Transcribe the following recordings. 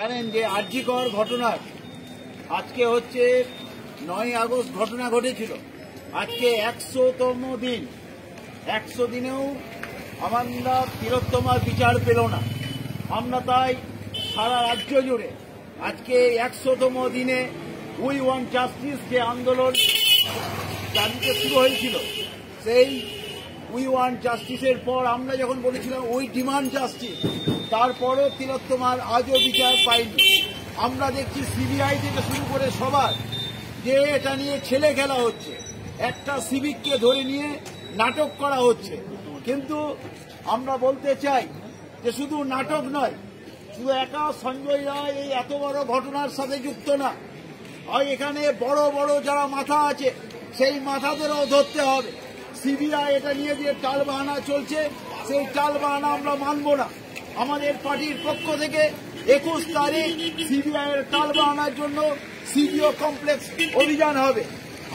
জানেন যে আরজিকর ঘটনার আজকে হচ্ছে 9 আগস্ট ঘটনা ঘটেছিল। আজকে 100তম দিন। 100 দিনেও আমরা তিলোত্তমার বিচার পেল না। আমরা তাই সারা রাজ্য জুড়ে আজকে 100তম দিনে উই ওয়ান্ট জাস্টিস যে আন্দোলন চালিয়ে শুরু হয়েছিল, সেই উই ওয়ান্ট জাস্টিসের পর আমরা যখন বলেছিলাম উই ডিমান্ড জাস্টিস, তারপরও তিলোত্তমার আজও বিচার পাইনি। আমরা দেখছি সিবিআই থেকে শুরু করে সবার যে এটা নিয়ে ছেলে খেলা হচ্ছে, একটা সিভিককে ধরে নিয়ে নাটক করা হচ্ছে। কিন্তু আমরা বলতে চাই যে শুধু নাটক নয়, শুধু একা সঞ্জয় রায় এই এত বড় ঘটনার সাথে যুক্ত না, হয় এখানে বড় বড় যারা মাথা আছে সেই মাথাদেরও ধরতে হবে। সিবিআই এটা নিয়ে যে টালবাহানা চলছে, সেই টালবাহানা আমরা মানব না। আমাদের পার্টির পক্ষ থেকে 21 তারিখ সিবিআই এর টালবাহানার জন্য সিবিও কমপ্লেক্স অভিযান হবে।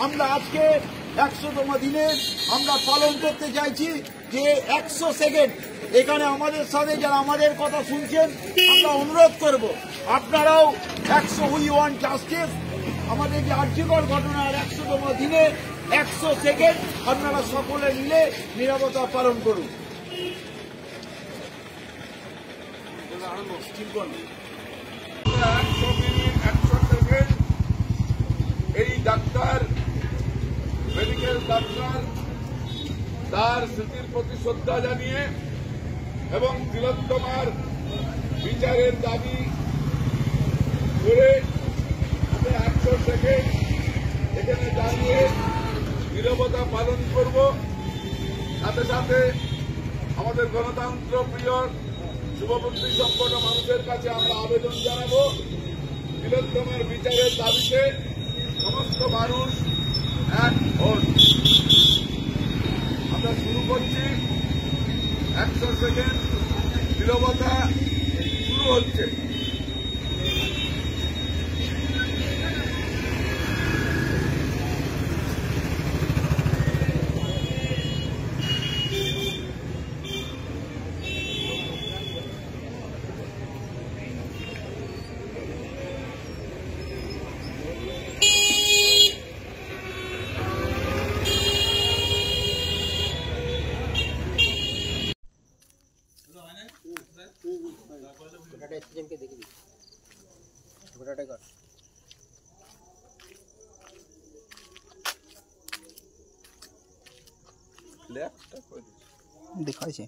আমরা আজকে 100তম দিনে আমরা পালন করতে চাইছি যে 100 সেকেন্ড এখানে আমাদের সাথে যারা আমাদের কথা শুনছেন, আমরা অনুরোধ করব আপনারাও 100 উই ওয়ান্ট জাস্টিস, আমাদের যে আরজিকর ঘটনার 100তম দিনে 100 সেকেন্ড আপনারা সকলে মিলে নীরবতা পালন করুন। এই ডাক্তার, মেডিকেল ডাক্তার, তার স্মৃতির প্রতি শ্রদ্ধা জানিয়ে এবং তিলোত্তমার বিচারের দাবি করে 100 সেকেন্ড এখানে দাঁড়িয়ে নীরবতা পালন করব। সাথে সাথে আমাদের গণতন্ত্র প্রিয় শুভবুদ্ধি সম্পন্ন মানুষের কাছে আমরা আবেদন জানাবো, তিলোত্তমার বিচারের দাবিতে সমস্ত মানুষ এক হন। আমরা শুরু করছি, 100 সেকেন্ড নীরবতা শুরু হচ্ছে। দেখাইছে।